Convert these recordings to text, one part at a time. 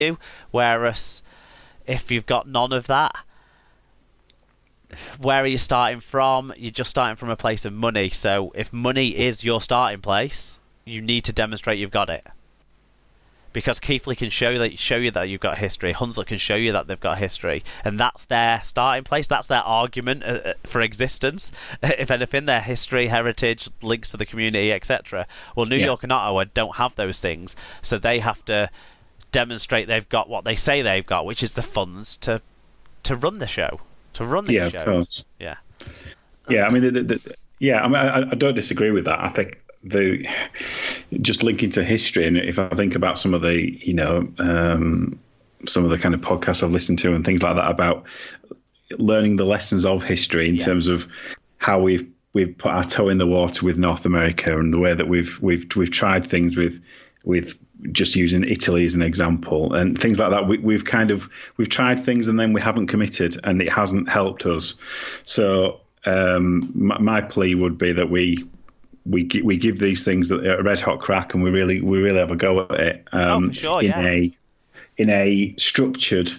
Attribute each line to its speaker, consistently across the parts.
Speaker 1: you. Whereas if you've got none of that, where are you starting from? You're just starting from a place of money. So if money is your starting place, you need to demonstrate you've got it. Because Keithley can show you that you've got history. Hunslet can show you that they've got history, and that's their starting place. That's their argument for existence. If anything, their history, heritage, links to the community, etc. Well, New York and Ottawa don't have those things, so they have to demonstrate they've got what they say they've got, which is the funds to run the show, to run these shows.
Speaker 2: Of course.
Speaker 1: Yeah.
Speaker 2: Yeah, I mean, I don't disagree with that. I think just linking to history, and if I think about some of the some of the kind of podcasts I've listened to and things like that about learning the lessons of history in terms of how we've put our toe in the water with North America and the way that we've tried things with just using Italy as an example and things like that. We've tried things and then we haven't committed and it hasn't helped us. So my plea would be that we give these things a red hot crack and we really have a go at it
Speaker 1: for sure,
Speaker 2: in a structured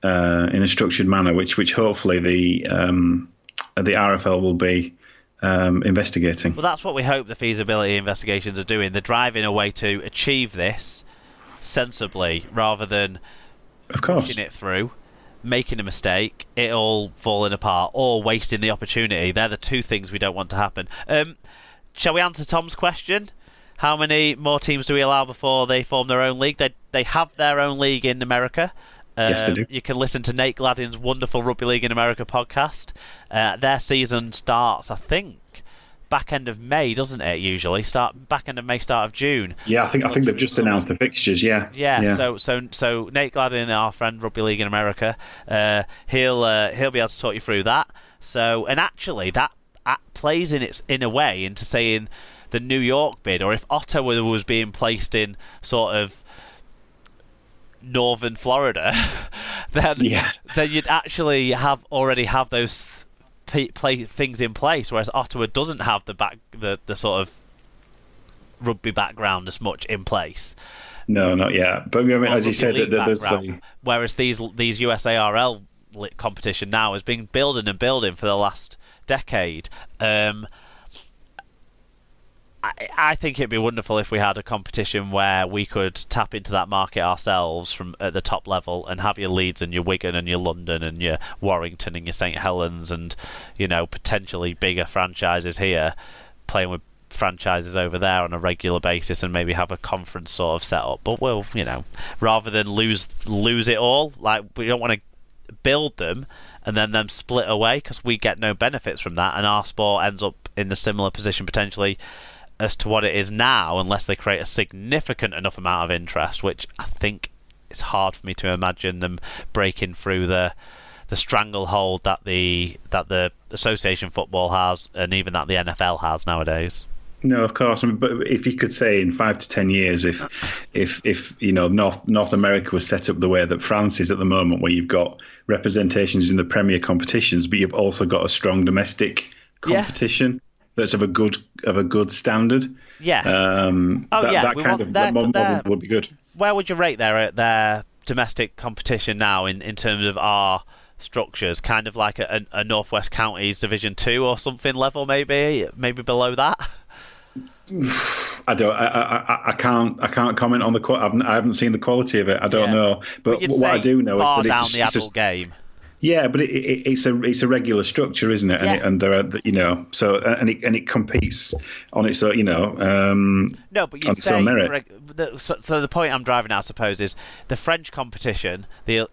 Speaker 2: manner, which hopefully the RFL will be investigating.
Speaker 1: Well, that's what we hope the feasibility investigations are doing. They're driving a way to achieve this sensibly rather than pushing it through, making a mistake, it all falling apart, or wasting the opportunity. They're the two things we don't want to happen. Shall we answer Tom's question? How many more teams do we allow before they form their own league? They have their own league in America.
Speaker 2: Yes, they do.
Speaker 1: You can listen to Nate Gladden's wonderful Rugby League in America podcast. Their season starts, I think, back end of May, doesn't it? Usually back end of May, start of June.
Speaker 2: Yeah, I think they've just announced the fixtures. Yeah.
Speaker 1: So Nate Gladden, our friend Rugby League in America, he'll be able to talk you through that. So, and actually that plays in a way into saying the New York bid, or if Ottawa was being placed in sort of northern Florida, then you'd actually already have those things in place, whereas Ottawa doesn't have the sort of rugby background as much in place.
Speaker 2: No, not yet. But I mean, as you said, there's
Speaker 1: whereas these USARL competition now has been building for the last decade. I think it'd be wonderful if we had a competition where we could tap into that market ourselves from at the top level and have your Leeds and your Wigan and your London and your Warrington and your St Helens and potentially bigger franchises here playing with franchises over there on a regular basis and maybe have a conference sort of set up. But we'll rather than lose it all, like we don't want to build them and then them split away because we get no benefits from that and our sport ends up in a similar position potentially as to what it is now unless they create a significant enough amount of interest, which I think it's hard for me to imagine them breaking through the stranglehold that the association football has and even that the NFL has nowadays.
Speaker 2: No, of course. I mean, but if you could say in 5 to 10 years, if North America was set up the way that France is at the moment, where you've got representations in the premier competitions, but you've also got a strong domestic competition that's of a good standard.
Speaker 1: Yeah.
Speaker 2: That model would be good.
Speaker 1: Where would you rate their domestic competition now in terms of our structures? Kind of like a Northwest Counties Division 2 or something level, maybe below that.
Speaker 2: I can't comment on I haven't seen the quality of it. I don't know. But what I do know is that
Speaker 1: it's the adult game.
Speaker 2: Yeah, but it's a regular structure, isn't it? And there are so and it competes on its own,
Speaker 1: No, but you say so the point I'm driving at, I suppose, is the French competition. The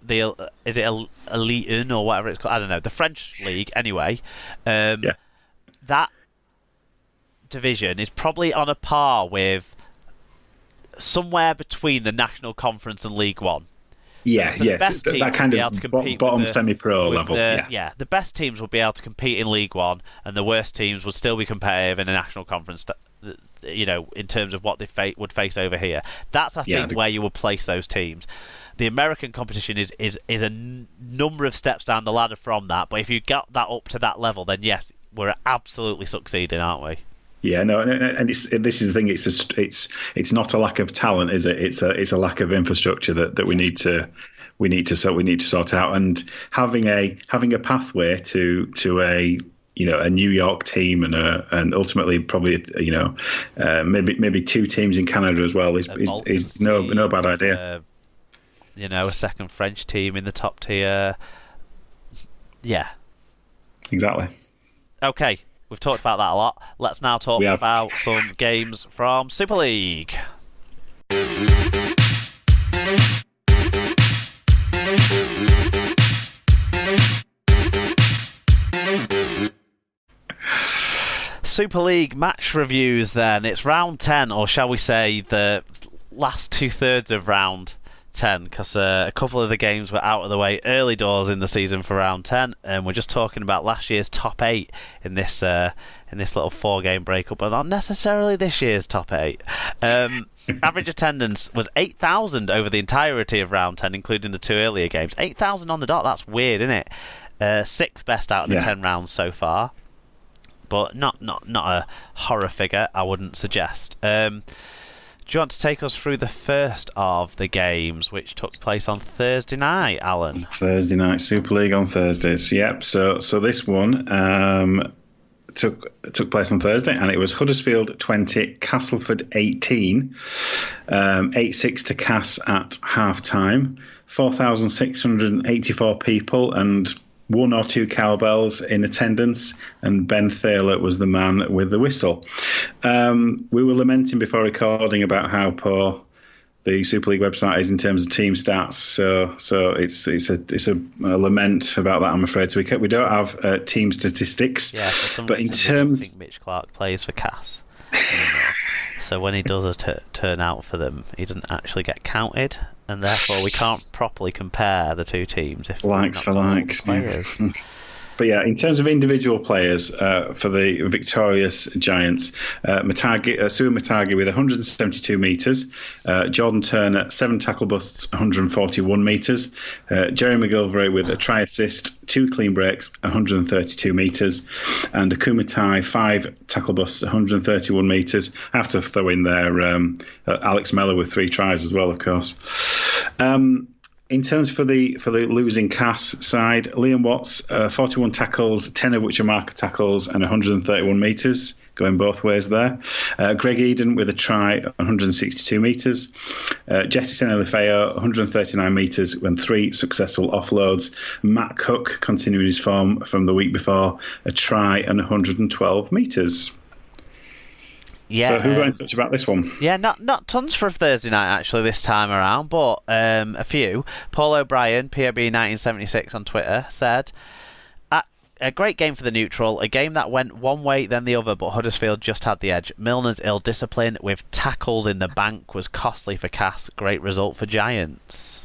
Speaker 1: is it Elite 1 or whatever it's called? I don't know. The French league, anyway. That division is probably on a par with somewhere between the National Conference and League One.
Speaker 2: That kind of bottom semi-pro level.
Speaker 1: The best teams will be able to compete in League One, and the worst teams would still be competitive in a national conference. In terms of what they would face over here. That's I think where you would place those teams. The American competition is a number of steps down the ladder from that. But if you got that up to that level, then yes, we're absolutely succeeding, aren't we?
Speaker 2: Yeah, no, and this is the thing. It's not a lack of talent, is it? It's a lack of infrastructure that we need to sort out. And having a pathway to a New York team and ultimately probably maybe two teams in Canada as well is no bad idea.
Speaker 1: A second French team in the top tier. Yeah.
Speaker 2: Exactly.
Speaker 1: Okay. We've talked about that a lot. Let's now talk about some games from Super League. Super League match reviews then. It's round 10, or shall we say the last 2/3 of round 10, because a couple of the games were out of the way early doors in the season for round 10, and we're just talking about last year's top 8 in this little 4-game breakup, but not necessarily this year's top 8. Average attendance was 8,000 over the entirety of round 10, including the 2 earlier games. 8,000 on the dot, that's weird, isn't it? 6th best out of the 10 rounds so far, but not a horror figure, I wouldn't suggest. Do you want to take us through the first of the games, which took place on Thursday night, Alan?
Speaker 2: Thursday night, Super League on Thursdays. Yep. So this one took place on Thursday, and it was Huddersfield 20, Castleford 18, 8-6 to Cass at half time. 4,684 people and 1 or 2 cowbells in attendance, and Ben Thaler was the man with the whistle. We were lamenting before recording about how poor the Super League website is in terms of team stats, so it's a lament about that, I'm afraid. So we don't have team statistics.
Speaker 1: Yeah,
Speaker 2: but in terms,
Speaker 1: I think Mitch Clark plays for Cass, so when he does a turn out for them, he doesn't actually get counted, and therefore we can't properly compare the two teams if
Speaker 2: likes for likes.
Speaker 1: Players.
Speaker 2: Yeah. But yeah, in terms of individual players for the victorious Giants, Sue Matagi with 172 metres, Jordan Turner 7 tackle busts, 141 metres, Jerry McGilvray with a try assist, 2 clean breaks, 132 metres, and Akumatai 5 tackle busts, 131 metres. I have to throw in there Alex Mellor with 3 tries as well, of course. In terms for the losing Cass side, Liam Watts, 41 tackles, 10 of which are marker tackles, and 131 metres, going both ways there. Greg Eden with a try, 162 metres. Jesse Senelifeo, 139 metres, and 3 successful offloads. Matt Cook, continuing his form from the week before, a try and 112 metres.
Speaker 1: Yeah,
Speaker 2: so who got in touch about this one?
Speaker 1: Yeah, not tons for Thursday night actually this time around, but a few. Paul O'Brien, POB1976 on Twitter, said, a great game for the neutral, a game that went one way then the other, but Huddersfield just had the edge. Milner's ill discipline with tackles in the bank was costly for Cass. Great result for Giants.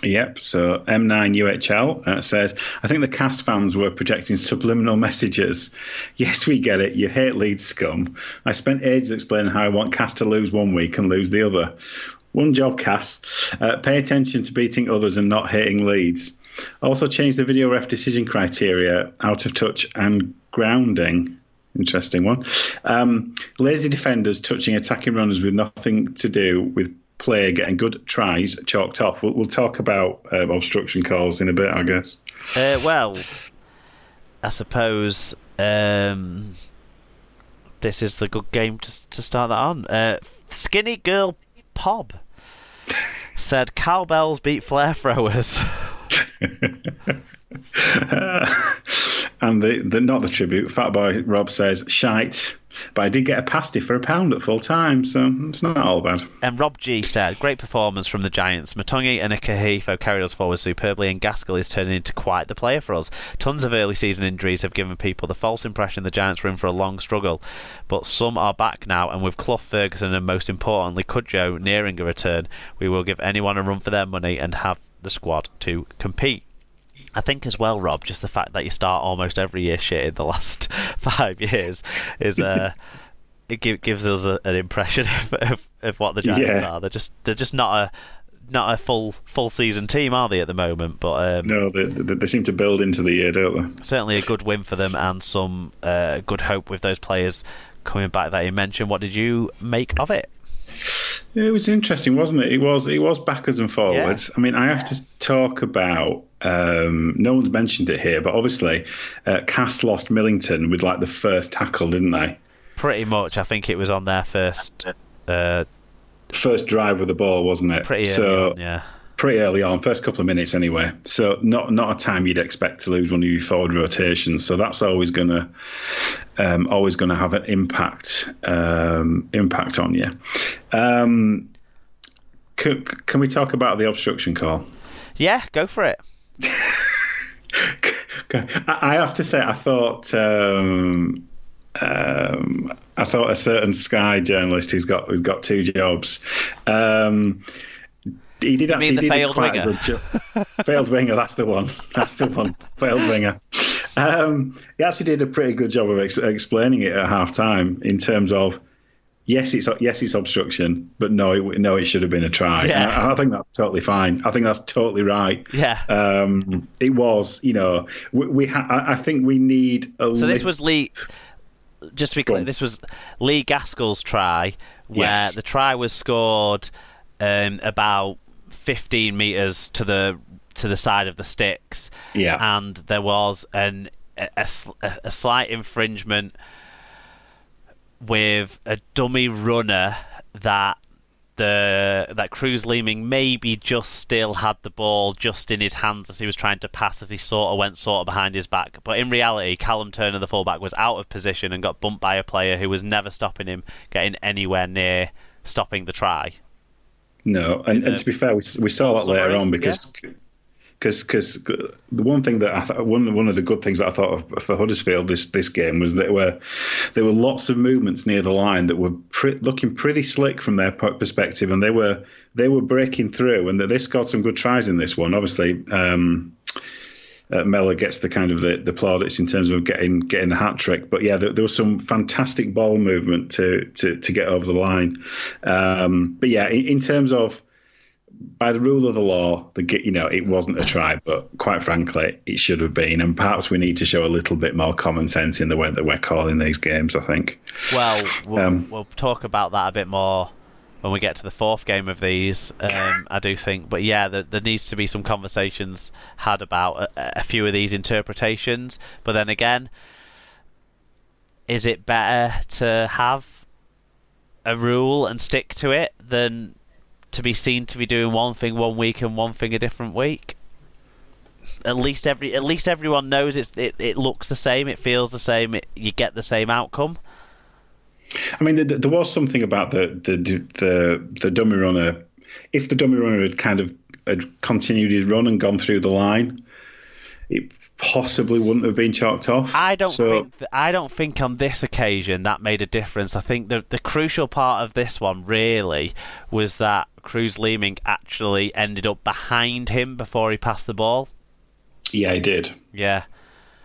Speaker 2: Yep, so M9UHL says, I think the Cass fans were projecting subliminal messages. Yes, we get it. You hate Leeds scum. I spent ages explaining how I want Cass to lose one week and lose the other. One job, Cass. Pay attention to beating others and not hating Leeds. Also change the video ref decision criteria, out of touch and grounding. Interesting one. Lazy defenders touching attacking runners with nothing to do with play getting good tries chalked off. We'll talk about obstruction calls in a bit, I guess.
Speaker 1: Well, I suppose this is the good game to start that on. Skinny Girl Pob said cowbells beat flare throwers. And the not the tribute, Fat Boy Rob says shite, but I did get a pasty for £1 at full time, so it's not all bad. And Rob G said, great performance from the Giants. Matungi and Akahifo carried us forward superbly, and Gaskell is turning into quite the player for us. Tons of early season injuries have given people the false impression the Giants were in for a long struggle, but some are back now, and with Clough, Ferguson and most importantly Cudjoe nearing a return, we will give anyone a run for their money and have the squad to compete. I think as well, Rob, just the fact that you start almost every year shit in the last 5 years is it gives us an impression of what the Giants are. They're just not a full season team, are they, at the moment? But
Speaker 2: no, they seem to build into the year, don't they?
Speaker 1: Certainly a good win for them, and some good hope with those players coming back that you mentioned. What did you make of it?
Speaker 2: It was interesting, wasn't it? It was backwards and forwards.
Speaker 1: Yeah.
Speaker 2: I mean, I have to talk about. No one's mentioned it here, but obviously, Cass lost Millington with like the first tackle, didn't they?
Speaker 1: Pretty much. I think it was on their first
Speaker 2: drive with the ball, wasn't it?
Speaker 1: Pretty early on, yeah.
Speaker 2: Pretty early on, first couple of minutes anyway. So not a time you'd expect to lose one of your forward rotations. So that's always gonna have an impact on you. Can we talk about the obstruction call?
Speaker 1: Yeah, go for it.
Speaker 2: I have to say, I thought a certain Sky journalist who's got two jobs. He did
Speaker 1: you mean the failed winger?
Speaker 2: Failed winger, that's the one. Failed winger. He actually did a pretty good job of explaining it at half time in terms of yes, it's obstruction, but no, it should have been a try.
Speaker 1: Yeah.
Speaker 2: I think that's totally fine. I think that's totally right.
Speaker 1: Yeah.
Speaker 2: It was, I think we need a.
Speaker 1: So this was Lee. Just to be clear, this was Lee Gaskell's try, where the try was scored about 15 metres to the side of the sticks.
Speaker 2: Yeah.
Speaker 1: And there was a slight infringement with a dummy runner that Cruz Leeming maybe just still had the ball just in his hands as he was trying to pass, as he went behind his back. But in reality, Callum Turner, the fullback, was out of position and got bumped by a player who was never stopping him getting anywhere near stopping the try.
Speaker 2: No, and to be fair, we saw that later on because the one thing that one of the good things that I thought of for Huddersfield this game was that there were lots of movements near the line that were looking pretty slick from their perspective, and they were breaking through, and they scored some good tries in this one. Obviously, Mellor gets the kind of the plaudits in terms of getting the hat trick, but yeah, there was some fantastic ball movement to get over the line. But yeah, in terms of by the rule of the law, it wasn't a try, but quite frankly, it should have been. And perhaps we need to show a little bit more common sense in the way that we're calling these games, I think.
Speaker 1: Well, we'll talk about that a bit more when we get to the fourth game of these, I do think. But yeah, there needs to be some conversations had about a few of these interpretations. But then again, is it better to have a rule and stick to it than to be seen to be doing one thing one week and one thing a different week? At least everyone knows it looks the same, it feels the same, you get the same outcome.
Speaker 2: I mean, there was something about the dummy runner. If the dummy runner had continued his run and gone through the line, it possibly wouldn't have been chalked off.
Speaker 1: I don't think on this occasion that made a difference. I think the crucial part of this one really was that Cruz Leeming actually ended up behind him before he passed the ball.
Speaker 2: Yeah, he did.
Speaker 1: Yeah.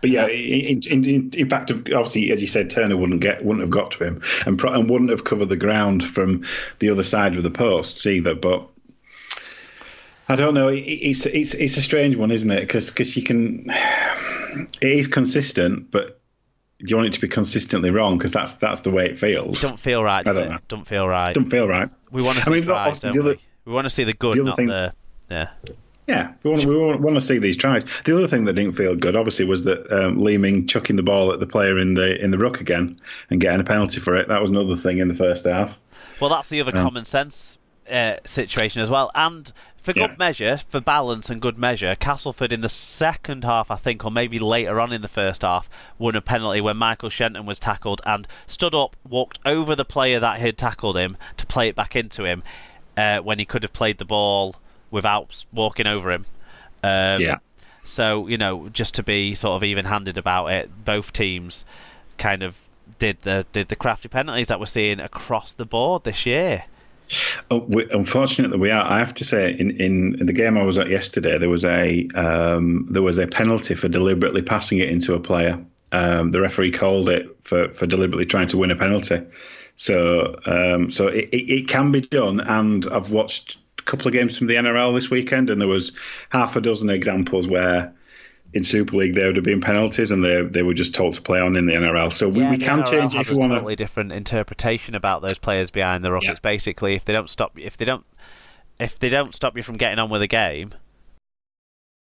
Speaker 2: But yeah, in fact, obviously, as you said, Turner wouldn't have got to him and wouldn't have covered the ground from the other side of the posts either. But I don't know. It's a strange one, isn't it? Because you can. It is consistent, but do you want it to be consistently wrong? Because that's the way it feels.
Speaker 1: Don't feel right.
Speaker 2: I don't know.
Speaker 1: Don't feel right.
Speaker 2: Don't feel right.
Speaker 1: We want to see tries, don't we? We want to see the good, not the. Yeah.
Speaker 2: Yeah, we want to see these tries. The other thing that didn't feel good, obviously, was that Leeming chucking the ball at the player in the ruck again and getting a penalty for it. That was another thing in the first half.
Speaker 1: Well, that's the other common sense situation as well. And for good measure, for balance and good measure, Castleford in the second half, I think, or maybe later on in the first half, won a penalty when Michael Shenton was tackled and stood up, walked over the player that had tackled him to play it back into him when he could have played the ball without walking over him. So, just to be sort of even-handed about it, both teams kind of did the crafty penalties that we're seeing across the board this year.
Speaker 2: Unfortunately, we are. I have to say, in the game I was at yesterday, there was a penalty for deliberately passing it into a player. The referee called it for deliberately trying to win a penalty. So it can be done, and I've watched couple of games from the NRL this weekend, and there was half a dozen examples where in Super League there would have been penalties, and they were just told to play on in the NRL. So we
Speaker 1: the
Speaker 2: can
Speaker 1: NRL
Speaker 2: change it
Speaker 1: has
Speaker 2: if we want
Speaker 1: a totally different interpretation about those players behind the ruck.
Speaker 2: Yeah.
Speaker 1: It's basically if they don't stop you from getting on with the game,